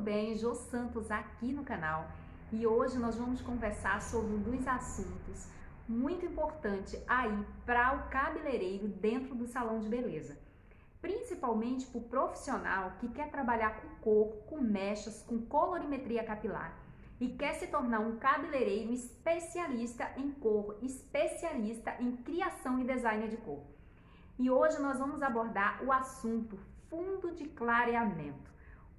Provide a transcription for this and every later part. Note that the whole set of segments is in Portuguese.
bem? Jô Santos aqui no canal e hoje nós vamos conversar sobre um dos assuntos muito importante aí para o cabeleireiro dentro do salão de beleza. Principalmente para o profissional que quer trabalhar com cor, com mechas, com colorimetria capilar e quer se tornar um cabeleireiro especialista em cor, especialista em criação e design de cor. E hoje nós vamos abordar o assunto fundo de clareamento.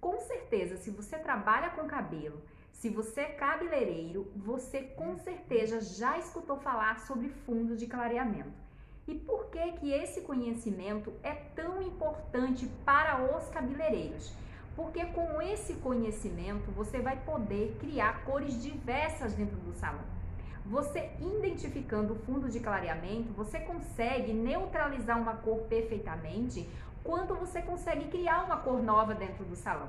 Com certeza, se você trabalha com cabelo, se você é cabeleireiro, você com certeza já escutou falar sobre fundo de clareamento. E por que esse conhecimento é tão importante para os cabeleireiros? Porque com esse conhecimento você vai poder criar cores diversas dentro do salão. Você identificando o fundo de clareamento, você consegue neutralizar uma cor perfeitamente, quanto você consegue criar uma cor nova dentro do salão.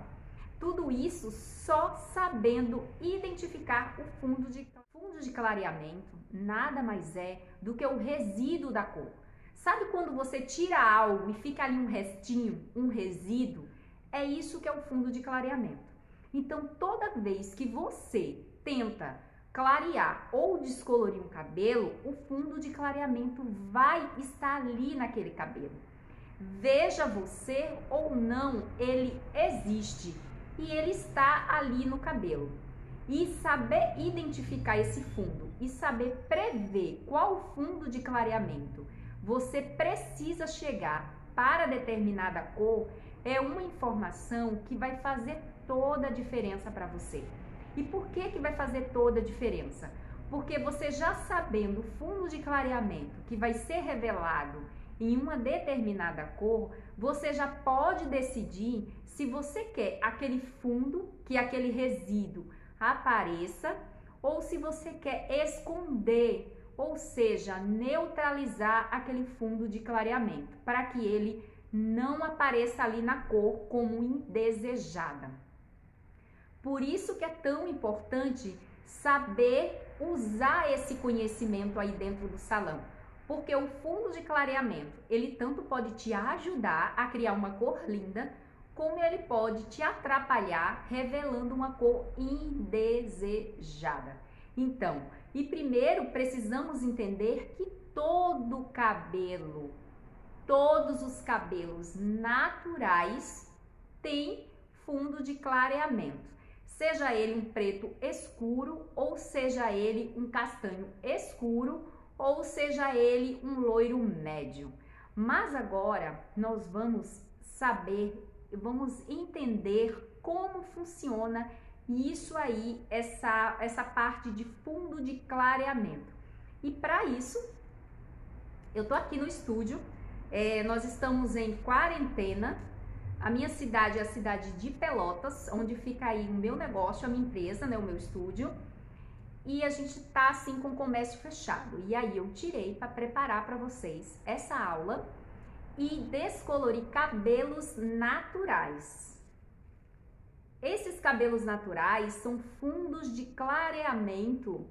Tudo isso só sabendo identificar o fundo de clareamento. Nada mais é do que o resíduo da cor. Sabe quando você tira algo e fica ali um restinho, um resíduo? É isso que é o fundo de clareamento. Então, toda vez que você tenta clarear ou descolorir um cabelo, o fundo de clareamento vai estar ali naquele cabelo. Veja você ou não, ele existe e ele está ali no cabelo. E saber identificar esse fundo e saber prever qual fundo de clareamento você precisa chegar para determinada cor é uma informação que vai fazer toda a diferença para você. E por que vai fazer toda a diferença? Porque você já sabendo o fundo de clareamento que vai ser revelado em uma determinada cor, você já pode decidir se você quer aquele fundo, que aquele resíduo apareça, ou se você quer esconder, ou seja, neutralizar aquele fundo de clareamento, para que ele não apareça ali na cor como indesejada. Por isso que é tão importante saber usar esse conhecimento aí dentro do salão. Porque o fundo de clareamento, ele tanto pode te ajudar a criar uma cor linda, como ele pode te atrapalhar revelando uma cor indesejada. Então, e primeiro precisamos entender que todo cabelo, todos os cabelos naturais têm fundo de clareamento. Seja ele um preto escuro, ou seja ele um castanho escuro, ou seja ele um loiro médio. Mas agora nós vamos vamos entender como funciona isso aí, essa parte de fundo de clareamento. E para isso, eu tô aqui no estúdio, nós estamos em quarentena. A minha cidade é a cidade de Pelotas, onde fica aí o meu negócio, a minha empresa, né, o meu estúdio. E a gente tá assim com o comércio fechado. E aí eu tirei para preparar para vocês essa aula e descolorir cabelos naturais. Esses cabelos naturais são fundos de clareamento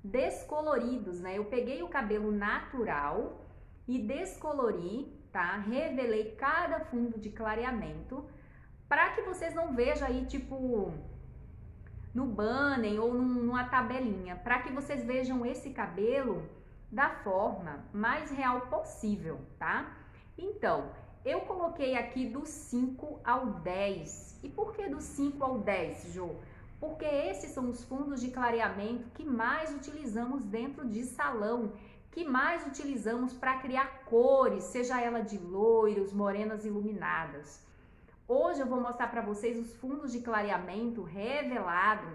descoloridos, né? Eu peguei o cabelo natural e descolori, tá? Revelei cada fundo de clareamento para que vocês não vejam aí tipo no banner ou numa tabelinha, para que vocês vejam esse cabelo da forma mais real possível, tá? Então, eu coloquei aqui do 5 ao 10. E por que do 5 ao 10, Jô? Porque esses são os fundos de clareamento que mais utilizamos dentro de salão, que mais utilizamos para criar cores, seja ela de loiros, morenas iluminadas. Hoje eu vou mostrar para vocês os fundos de clareamento revelado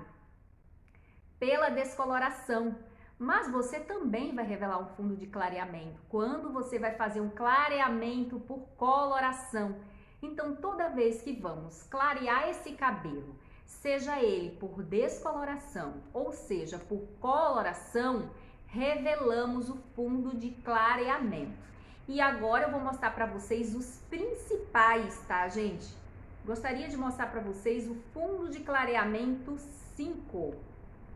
pela descoloração. Mas você também vai revelar um fundo de clareamento quando você vai fazer um clareamento por coloração. Então, toda vez que vamos clarear esse cabelo, seja ele por descoloração ou seja por coloração, revelamos o fundo de clareamento. E agora eu vou mostrar para vocês os principais, tá, gente? Gostaria de mostrar para vocês o fundo de clareamento 5,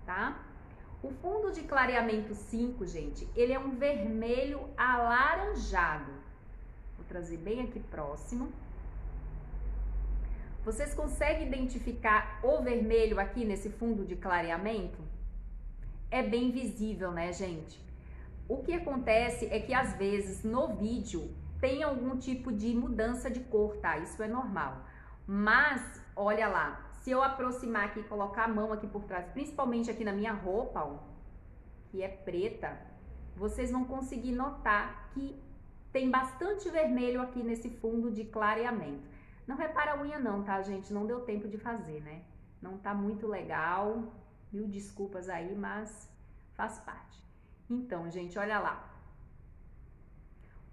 tá? O fundo de clareamento 5, gente, ele é um vermelho alaranjado. Vou trazer bem aqui próximo. Vocês conseguem identificar o vermelho aqui nesse fundo de clareamento? É bem visível, né, gente? O que acontece é que às vezes no vídeo tem algum tipo de mudança de cor, tá? Isso é normal. Mas, olha lá, se eu aproximar aqui e colocar a mão aqui por trás, principalmente aqui na minha roupa, ó, que é preta, vocês vão conseguir notar que tem bastante vermelho aqui nesse fundo de clareamento. Não repara a unha não, tá, gente? Não deu tempo de fazer, né? Não tá muito legal, mil desculpas aí, mas faz parte. Então, gente, olha lá.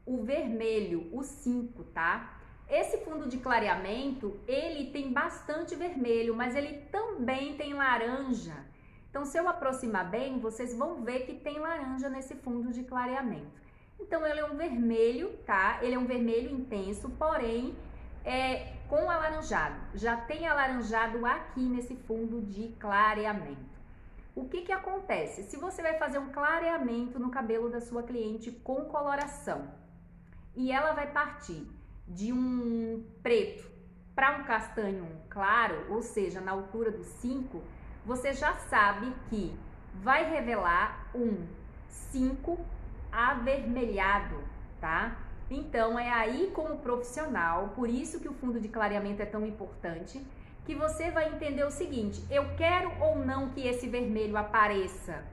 O vermelho, o 5, tá? Esse fundo de clareamento, ele tem bastante vermelho, mas ele também tem laranja. Então, se eu aproximar bem, vocês vão ver que tem laranja nesse fundo de clareamento. Então, ele é um vermelho, tá? Ele é um vermelho intenso, porém, com alaranjado. Já tem alaranjado aqui nesse fundo de clareamento. O que acontece? Se você vai fazer um clareamento no cabelo da sua cliente com coloração e ela vai partir de um preto para um castanho claro, ou seja, na altura do 5, você já sabe que vai revelar um 5 avermelhado, tá? Então, é aí como profissional, por isso que o fundo de clareamento é tão importante, que você vai entender o seguinte: eu quero ou não que esse vermelho apareça?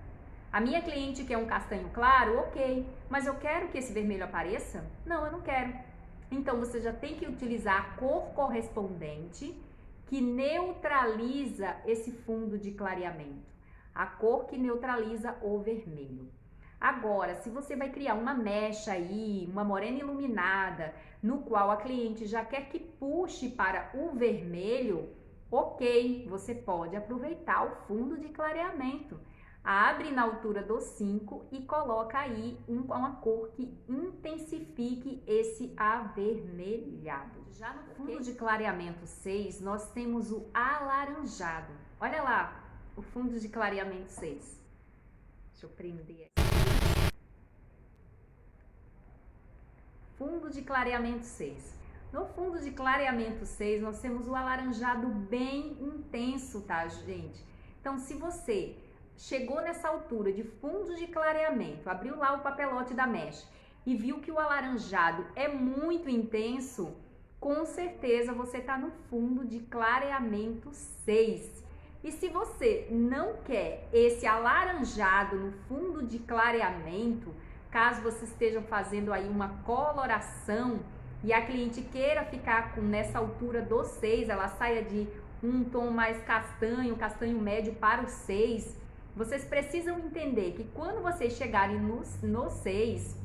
A minha cliente quer um castanho claro, ok, mas eu quero que esse vermelho apareça? Não, eu não quero. Então, você já tem que utilizar a cor correspondente que neutraliza esse fundo de clareamento, a cor que neutraliza o vermelho. Agora, se você vai criar uma mecha aí, uma morena iluminada, no qual a cliente já quer que puxe para o vermelho, ok, você pode aproveitar o fundo de clareamento. Abre na altura do 5 e coloca aí uma cor que intensifique esse avermelhado. Já no fundo de clareamento 6, nós temos o alaranjado. Olha lá, o fundo de clareamento 6. Deixa eu prender aqui. Fundo de clareamento 6. No fundo de clareamento 6, nós temos o alaranjado bem intenso, tá, gente? Então, se você chegou nessa altura de fundo de clareamento, abriu lá o papelote da mecha e viu que o alaranjado é muito intenso, com certeza você está no fundo de clareamento 6. E se você não quer esse alaranjado no fundo de clareamento, caso você esteja fazendo aí uma coloração e a cliente queira ficar nessa altura do 6, ela saia de um tom mais castanho, castanho médio para o 6, vocês precisam entender que quando vocês chegarem no 6,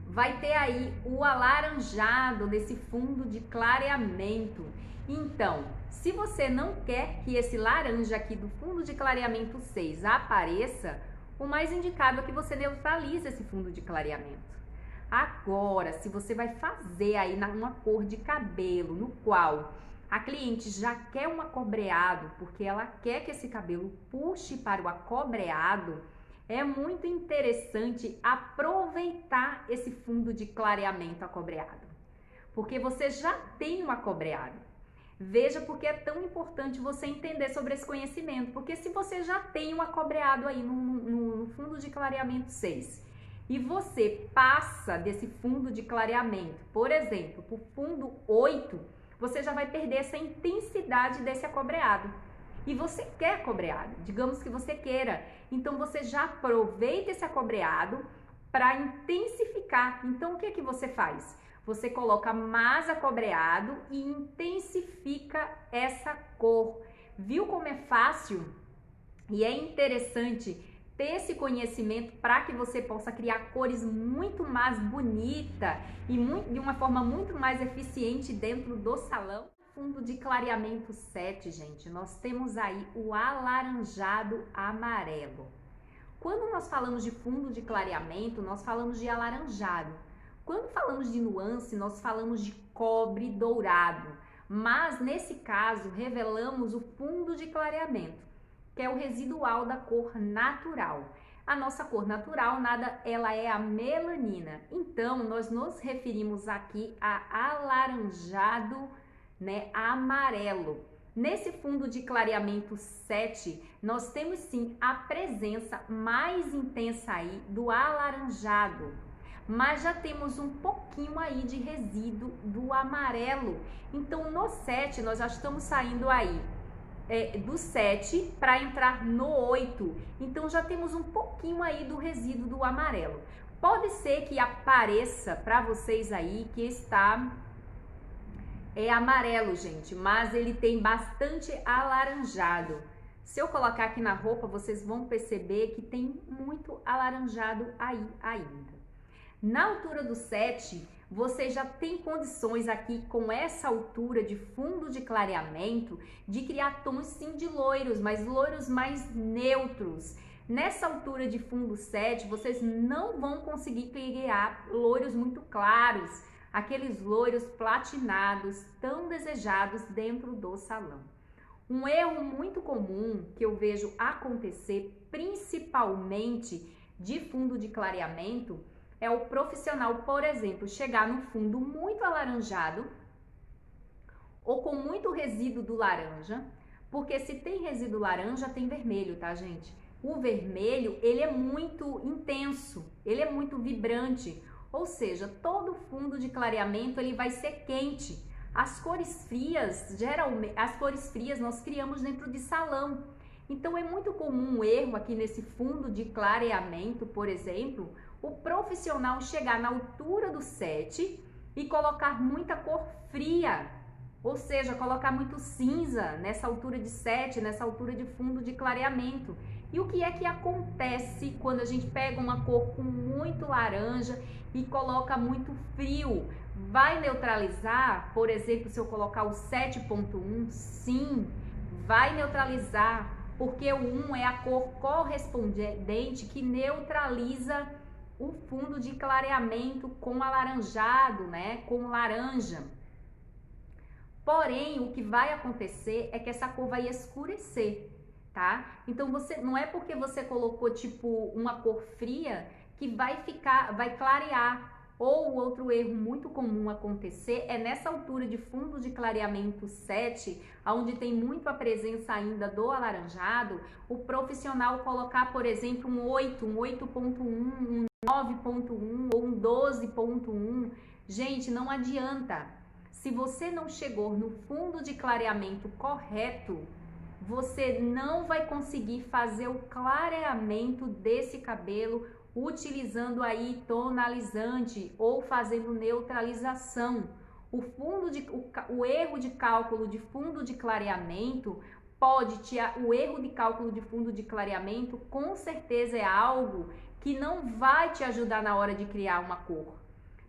vai ter aí o alaranjado desse fundo de clareamento. Então, se você não quer que esse laranja aqui do fundo de clareamento 6 apareça, o mais indicado é que você neutralize esse fundo de clareamento. Agora, se você vai fazer aí uma cor de cabelo no qual a cliente já quer um acobreado, porque ela quer que esse cabelo puxe para o acobreado, é muito interessante aproveitar esse fundo de clareamento acobreado, porque você já tem um acobreado. Veja porque é tão importante você entender sobre esse conhecimento, porque se você já tem um acobreado aí no fundo de clareamento 6 e você passa desse fundo de clareamento, por exemplo, para o fundo 8, você já vai perder essa intensidade desse acobreado. E você quer acobreado, digamos que você queira. Então, você já aproveita esse acobreado para intensificar. Então, o que é que você faz? Você coloca mais acobreado e intensifica essa cor. Viu como é fácil? E é interessante ter esse conhecimento para que você possa criar cores muito mais bonitas e de uma forma muito mais eficiente dentro do salão. Fundo de clareamento 7, gente, nós temos aí o alaranjado amarelo. Quando nós falamos de fundo de clareamento, nós falamos de alaranjado. Quando falamos de nuance, nós falamos de cobre dourado. Mas, nesse caso, revelamos o fundo de clareamento, que é o residual da cor natural. A nossa cor natural, ela é a melanina. Então, nós nos referimos aqui a alaranjado né, amarelo. Nesse fundo de clareamento 7, nós temos sim a presença mais intensa aí do alaranjado, mas já temos um pouquinho aí de resíduo do amarelo. Então no 7 nós já estamos saindo aí do 7 para entrar no 8, então já temos um pouquinho aí do resíduo do amarelo. Pode ser que apareça para vocês aí que está amarelo, gente, mas ele tem bastante alaranjado. Se eu colocar aqui na roupa, vocês vão perceber que tem muito alaranjado aí ainda. Na altura do 7, você já tem condições aqui com essa altura de fundo de clareamento de criar tons sim de loiros, mas loiros mais neutros. Nessa altura de fundo 7, vocês não vão conseguir criar loiros muito claros, aqueles loiros platinados tão desejados dentro do salão. Um erro muito comum que eu vejo acontecer, principalmente de fundo de clareamento, é o profissional, por exemplo, chegar no fundo muito alaranjado ou com muito resíduo do laranja, porque se tem resíduo laranja, tem vermelho, tá, gente? O vermelho, ele é muito intenso, ele é muito vibrante, ou seja, todo fundo de clareamento ele vai ser quente. As cores frias, geralmente, as cores frias nós criamos dentro de salão. Então é muito comum um erro aqui nesse fundo de clareamento, por exemplo, o profissional chegar na altura do 7 e colocar muita cor fria, ou seja, colocar muito cinza nessa altura de 7, nessa altura de fundo de clareamento. E o que é que acontece quando a gente pega uma cor com muito laranja e coloca muito frio? Vai neutralizar? Por exemplo, se eu colocar o 7.1, sim, vai neutralizar, porque o 1 é a cor correspondente que neutraliza o fundo de clareamento com alaranjado, né, com laranja. Porém, o que vai acontecer é que essa cor vai escurecer, tá? Então você não é porque você colocou tipo uma cor fria que vai clarear. Ou outro erro muito comum acontecer é nessa altura de fundo de clareamento 7, onde tem muito a presença ainda do alaranjado, o profissional colocar, por exemplo, um 8, um 8.1, um 9.1 ou um 12.1. Gente, não adianta. Se você não chegou no fundo de clareamento correto, você não vai conseguir fazer o clareamento desse cabelo utilizando aí tonalizante ou fazendo neutralização. O erro de cálculo de fundo de clareamento o erro de cálculo de fundo de clareamento com certeza é algo que não vai te ajudar na hora de criar uma cor.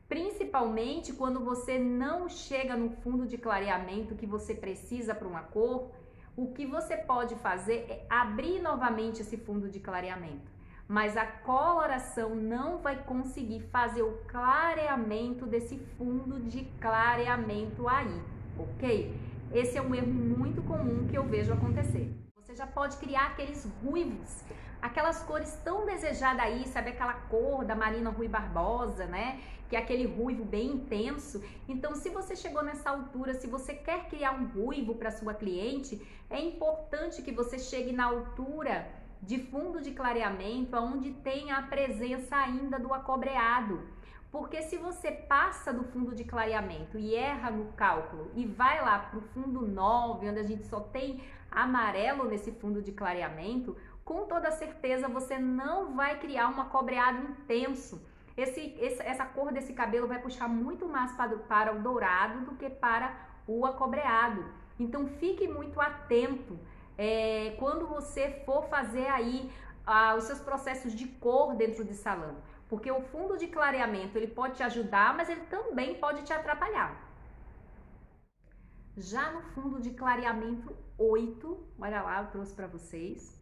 Principalmente quando você não chega no fundo de clareamento que você precisa para uma cor, o que você pode fazer é abrir novamente esse fundo de clareamento. Mas a coloração não vai conseguir fazer o clareamento desse fundo de clareamento aí, ok? Esse é um erro muito comum que eu vejo acontecer. Você já pode criar aqueles ruivos, aquelas cores tão desejadas aí, sabe aquela cor da Marina Rui Barbosa, né? Que é aquele ruivo bem intenso. Então, se você chegou nessa altura, se você quer criar um ruivo para sua cliente, é importante que você chegue na altura de fundo de clareamento, onde tem a presença ainda do acobreado. Porque se você passa do fundo de clareamento e erra no cálculo e vai lá para o fundo 9, onde a gente só tem amarelo nesse fundo de clareamento, com toda certeza você não vai criar um acobreado intenso. Essa cor desse cabelo vai puxar muito mais para o dourado do que para o acobreado. Então fique muito atento quando você for fazer aí os seus processos de cor dentro de salão, porque o fundo de clareamento ele pode te ajudar, mas ele também pode te atrapalhar. Já no fundo de clareamento 8, olha lá, eu trouxe para vocês,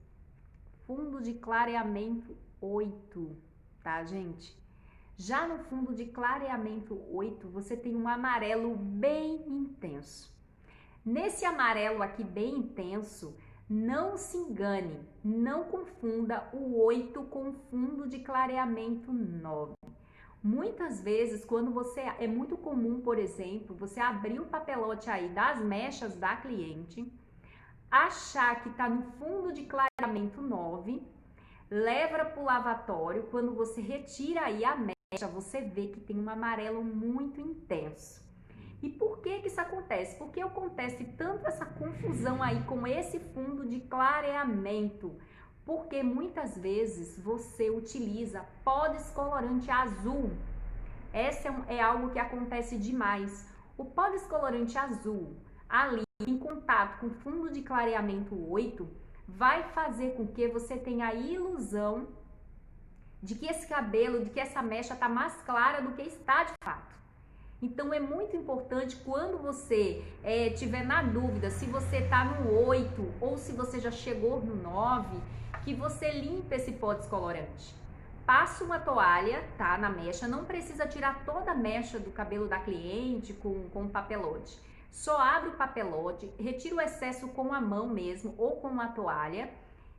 fundo de clareamento 8, tá, gente? Já no fundo de clareamento 8, você tem um amarelo bem intenso. Nesse amarelo aqui bem intenso, não se engane, não confunda o 8 com o fundo de clareamento 9. Muitas vezes, quando você, é muito comum, por exemplo, você abrir o papelote aí das mechas da cliente, achar que está no fundo de clareamento 9, leva para o lavatório, quando você retira aí a mecha, você vê que tem um amarelo muito intenso. E por que que isso acontece? Porque acontece tanto essa confusão aí com esse fundo de clareamento? Porque muitas vezes você utiliza pó descolorante azul. Esse é algo que acontece demais. O pó descolorante azul, ali em contato com o fundo de clareamento 8, vai fazer com que você tenha a ilusão de que esse cabelo, de que essa mecha está mais clara do que está de fato. Então é muito importante quando você tiver na dúvida se você está no 8 ou se você já chegou no 9, que você limpe esse pó descolorante. Passa uma toalha, tá, na mecha, não precisa tirar toda a mecha do cabelo da cliente com o papelote. Só abre o papelote, retira o excesso com a mão mesmo ou com uma toalha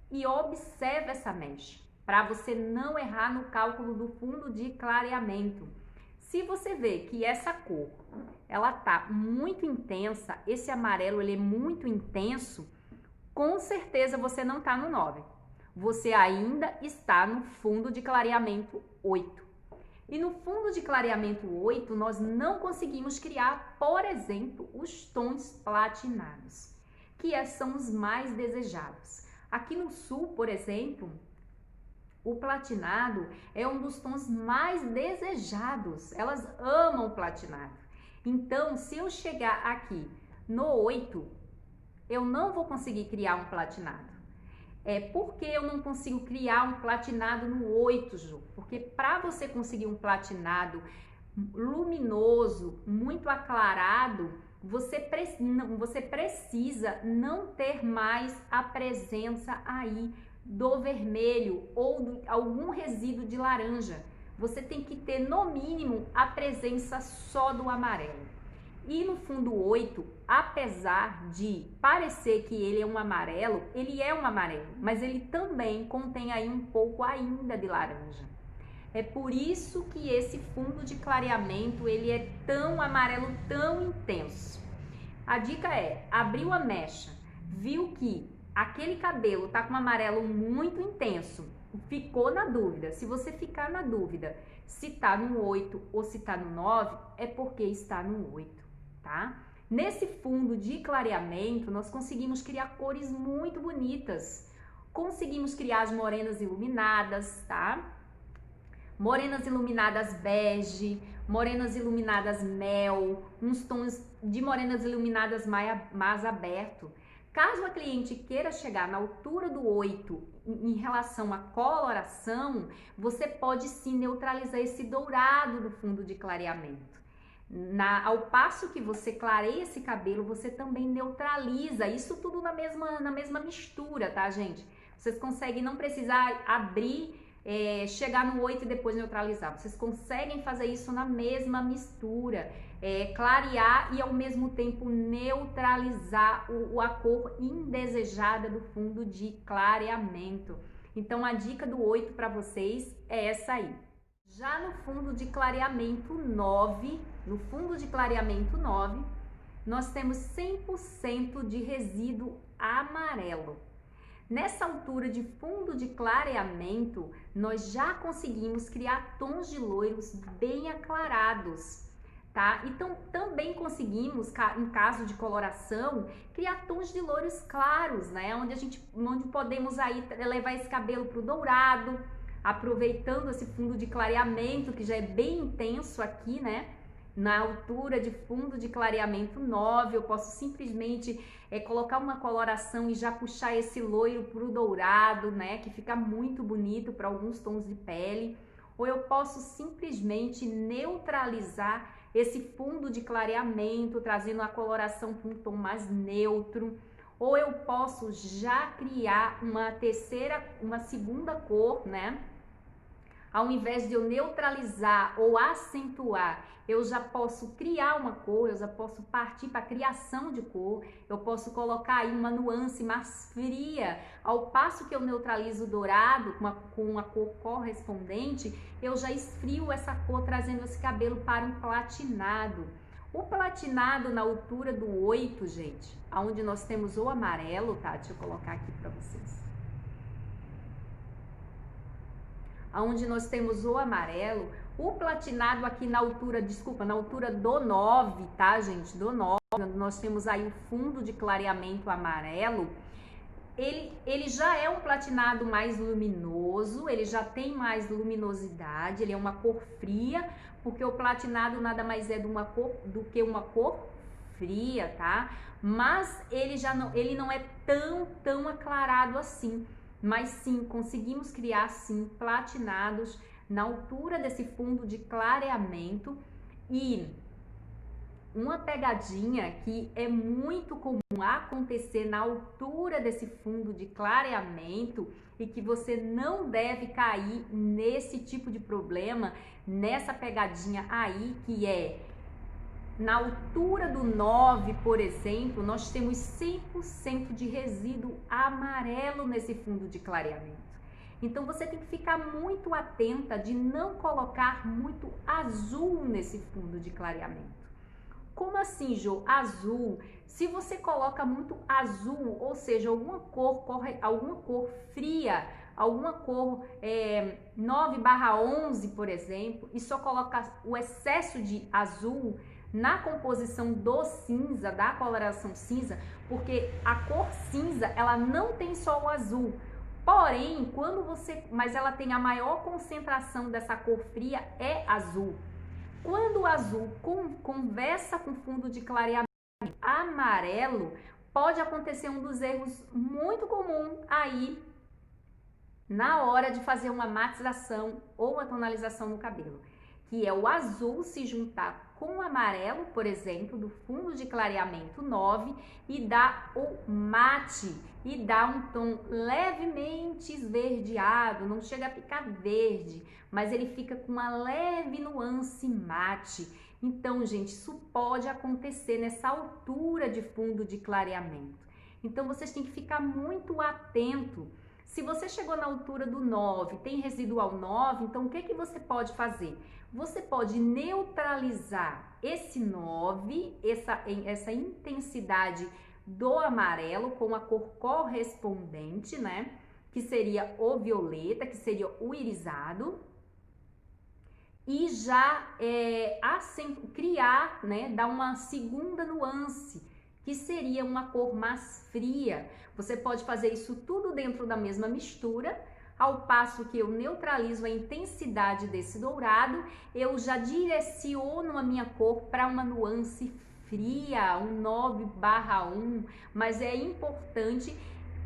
e observa essa mecha, para você não errar no cálculo do fundo de clareamento. Se você vê que essa cor, ela tá muito intensa, esse amarelo ele é muito intenso, com certeza você não tá no 9. Você ainda está no fundo de clareamento 8. E no fundo de clareamento 8, nós não conseguimos criar, por exemplo, os tons platinados, que são os mais desejados. Aqui no sul, por exemplo, o platinado é um dos tons mais desejados. Elas amam o platinado. Então, se eu chegar aqui no 8, eu não vou conseguir criar um platinado. Por que eu não consigo criar um platinado no 8, Ju? Porque para você conseguir um platinado luminoso, muito aclarado, você precisa não ter mais a presença aí do vermelho ou de algum resíduo de laranja. Você tem que ter no mínimo a presença só do amarelo. E no fundo 8, apesar de parecer que ele é um amarelo, ele é um amarelo, mas ele também contém aí um pouco ainda de laranja. É por isso que esse fundo de clareamento ele é tão amarelo, tão intenso. A dica é, abriu a mecha, viu que aquele cabelo tá com um amarelo muito intenso, ficou na dúvida. Se você ficar na dúvida se tá no 8 ou se tá no 9, é porque está no 8, tá? Nesse fundo de clareamento, nós conseguimos criar cores muito bonitas. Conseguimos criar as morenas iluminadas, tá? Morenas iluminadas bege, morenas iluminadas mel, uns tons de morenas iluminadas mais aberto. Caso a cliente queira chegar na altura do 8 em relação à coloração, você pode sim neutralizar esse dourado do fundo de clareamento. Ao passo que você clareia esse cabelo, você também neutraliza, isso tudo na mesma mistura, tá, gente? Vocês conseguem não precisar abrir, chegar no 8 e depois neutralizar. Vocês conseguem fazer isso na mesma mistura, clarear e ao mesmo tempo neutralizar a cor indesejada do fundo de clareamento. Então a dica do 8 para vocês é essa aí. Já no fundo de clareamento 9, nós temos 100% de resíduo amarelo. Nessa altura de fundo de clareamento, nós já conseguimos criar tons de loiros bem aclarados, tá? Então, também conseguimos, em caso de coloração, criar tons de loiros claros, né? Onde podemos aí levar esse cabelo para o dourado, aproveitando esse fundo de clareamento, que já é bem intenso aqui, né? Na altura de fundo de clareamento 9, eu posso simplesmente colocar uma coloração e já puxar esse loiro para o dourado, né? Que fica muito bonito para alguns tons de pele. Ou eu posso simplesmente neutralizar esse fundo de clareamento, trazendo a coloração para um tom mais neutro. Ou eu posso já criar uma segunda cor, né? Ao invés de eu neutralizar ou acentuar, eu já posso criar uma cor, eu já posso partir para a criação de cor, eu posso colocar aí uma nuance mais fria. Ao passo que eu neutralizo o dourado com uma cor correspondente, eu já esfrio essa cor, trazendo esse cabelo para um platinado. O platinado na altura do 8, gente, onde nós temos o amarelo, tá? Deixa eu colocar aqui para vocês. Onde nós temos o amarelo, o platinado aqui na altura, desculpa, na altura do 9, tá, gente? Do 9, onde nós temos aí o fundo de clareamento amarelo, ele já é um platinado mais luminoso, ele já tem mais luminosidade, ele é uma cor fria, porque o platinado nada mais é do que uma cor fria, tá? Mas ele não é tão aclarado assim. Mas sim, conseguimos criar sim platinados na altura desse fundo de clareamento. E uma pegadinha que é muito comum acontecer na altura desse fundo de clareamento e que você não deve cair nesse tipo de problema, nessa pegadinha aí, que é na altura do 9, por exemplo, nós temos 100% de resíduo amarelo nesse fundo de clareamento. Então você tem que ficar muito atenta de não colocar muito azul nesse fundo de clareamento. Como assim, Jo? Azul? Se você coloca muito azul, ou seja, alguma cor fria, alguma cor 9/11, por exemplo, e só coloca o excesso de azul na composição do cinza, da coloração cinza, porque a cor cinza, ela não tem só o azul. Porém, mas ela tem a maior concentração dessa cor fria é azul. Quando o azul conversa com fundo de clareamento amarelo, pode acontecer um dos erros muito comum aí na hora de fazer uma matização ou uma tonalização no cabelo, que é o azul se juntar com o amarelo, por exemplo, do fundo de clareamento 9 e dá o mate, e dá um tom levemente esverdeado, não chega a ficar verde, mas ele fica com uma leve nuance mate. Então, gente, isso pode acontecer nessa altura de fundo de clareamento. Então, vocês têm que ficar muito atento. Se você chegou na altura do 9, tem residual 9, então o que você pode fazer? Você pode neutralizar esse 9, essa intensidade do amarelo com a cor correspondente, né? Que seria o violeta, que seria o irisado. E já criar, né? Dar uma segunda nuance, que seria uma cor mais fria. Você pode fazer isso tudo dentro da mesma mistura. Ao passo que eu neutralizo a intensidade desse dourado, eu já direciono a minha cor para uma nuance fria, um 9/1, mas é importante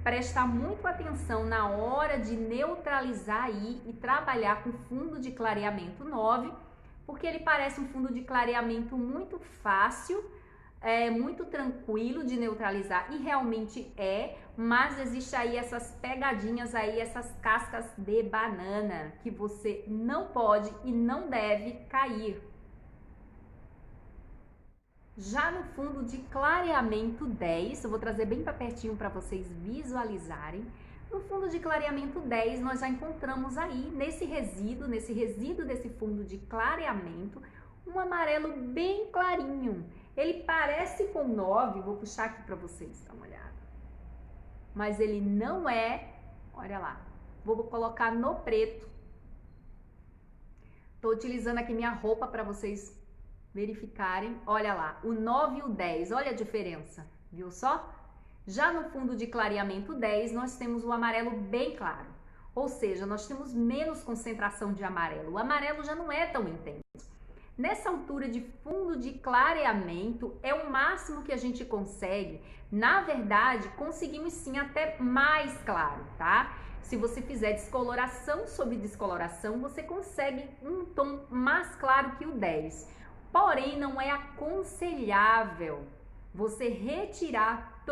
prestar muito atenção na hora de neutralizar aí e trabalhar com fundo de clareamento 9, porque ele parece um fundo de clareamento muito fácil, muito tranquilo de neutralizar, e realmente mas existe aí essas pegadinhas aí, essas cascas de banana que você não pode e não deve cair. Já no fundo de clareamento 10, eu vou trazer bem para pertinho para vocês visualizarem. No fundo de clareamento 10, nós já encontramos aí, nesse resíduo desse fundo de clareamento, um amarelo bem clarinho. Ele parece com 9, vou puxar aqui para vocês, dá uma olhada. Mas ele não é, olha lá, vou colocar no preto. Tô utilizando aqui minha roupa para vocês verificarem. Olha lá, o 9 e o 10, olha a diferença, viu só? Já no fundo de clareamento 10, nós temos o amarelo bem claro. Ou seja, nós temos menos concentração de amarelo. O amarelo já não é tão intenso. Nessa altura de fundo de clareamento, é o máximo que a gente consegue. Na verdade, conseguimos sim até mais claro, tá? Se você fizer descoloração sobre descoloração, você consegue um tom mais claro que o 10. Porém, não é aconselhável você retirar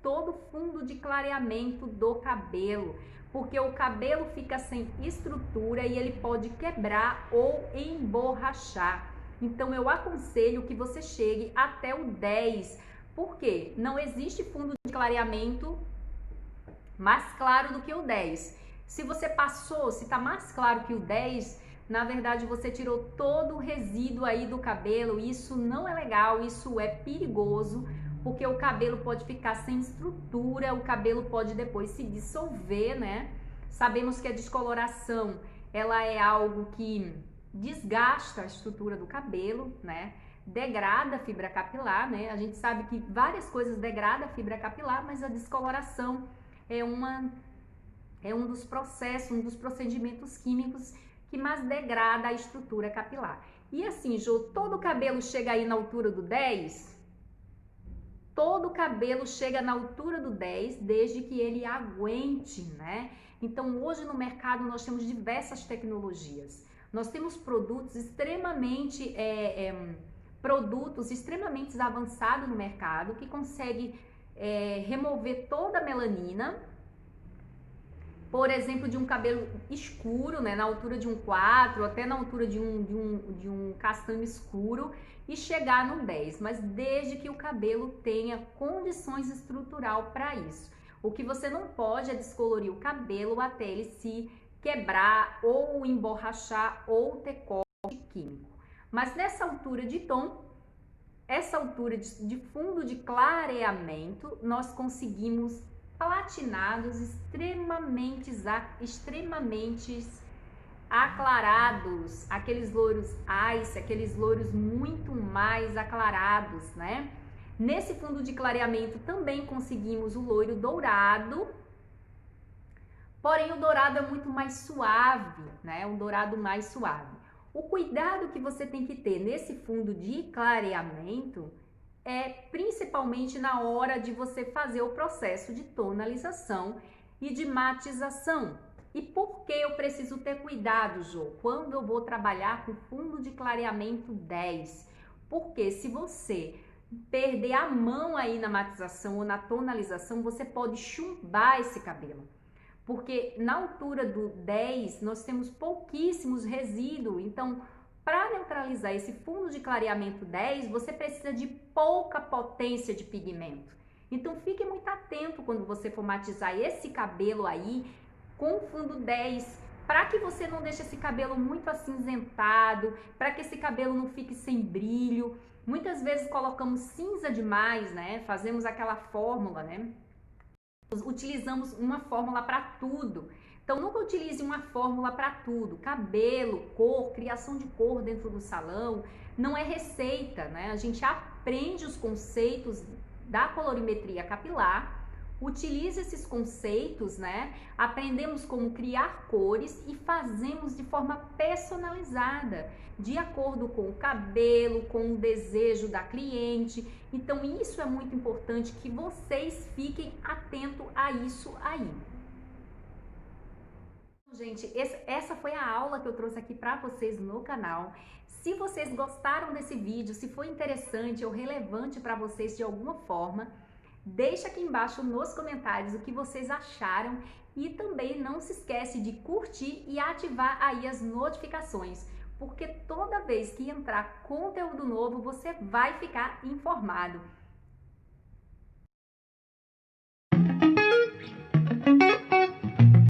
todo o fundo de clareamento do cabelo, porque o cabelo fica sem estrutura e ele pode quebrar ou emborrachar. Então eu aconselho que você chegue até o 10, porque não existe fundo de clareamento mais claro do que o 10. Se você passou, se está mais claro que o 10, na verdade você tirou todo o resíduo aí do cabelo. Isso não é legal, isso é perigoso, porque o cabelo pode ficar sem estrutura, o cabelo pode depois se dissolver, né? Sabemos que a descoloração, ela é algo que desgasta a estrutura do cabelo, né? Degrada a fibra capilar, né? A gente sabe que várias coisas degradam a fibra capilar, mas a descoloração é um dos processos, um dos procedimentos químicos que mais degrada a estrutura capilar. E assim, Jô, todo o cabelo chega aí na altura do 10? Todo o cabelo chega na altura do 10, desde que ele aguente, né? Então, hoje no mercado nós temos diversas tecnologias. Nós temos produtos extremamente avançados no mercado que conseguem remover toda a melanina. Por exemplo, de um cabelo escuro, né, na altura de um 4, até na altura de um castanho escuro, e chegar no 10, mas desde que o cabelo tenha condições estrutural para isso. O que você não pode é descolorir o cabelo até ele se quebrar ou emborrachar ou ter corte químico. Mas nessa altura de tom, essa altura de fundo de clareamento, nós conseguimos platinados extremamente aclarados, aqueles loiros ice, aqueles loiros muito mais aclarados, né? Nesse fundo de clareamento também conseguimos o loiro dourado, porém o dourado é muito mais suave, né? Um dourado mais suave. O cuidado que você tem que ter nesse fundo de clareamento é principalmente na hora de você fazer o processo de tonalização e de matização. E por que eu preciso ter cuidado, Jô, quando eu vou trabalhar com fundo de clareamento 10? Porque se você perder a mão aí na matização ou na tonalização, você pode chumbar esse cabelo. Porque na altura do 10 nós temos pouquíssimos resíduos, então para neutralizar esse fundo de clareamento 10, você precisa de pouca potência de pigmento. Então fique muito atento quando você for matizar esse cabelo aí com fundo 10, para que você não deixe esse cabelo muito acinzentado, para que esse cabelo não fique sem brilho. Muitas vezes colocamos cinza demais, né? Fazemos aquela fórmula, né? Utilizamos uma fórmula para tudo. Então, nunca utilize uma fórmula para tudo. Cabelo, cor, criação de cor dentro do salão, não é receita, né? A gente aprende os conceitos da colorimetria capilar, utiliza esses conceitos, né? Aprendemos como criar cores e fazemos de forma personalizada, de acordo com o cabelo, com o desejo da cliente. Então, isso é muito importante que vocês fiquem atentos a isso aí. Gente, essa foi a aula que eu trouxe aqui para vocês no canal. Se vocês gostaram desse vídeo, se foi interessante ou relevante para vocês de alguma forma, deixa aqui embaixo nos comentários o que vocês acharam e também não se esquece de curtir e ativar aí as notificações, porque toda vez que entrar conteúdo novo, você vai ficar informado.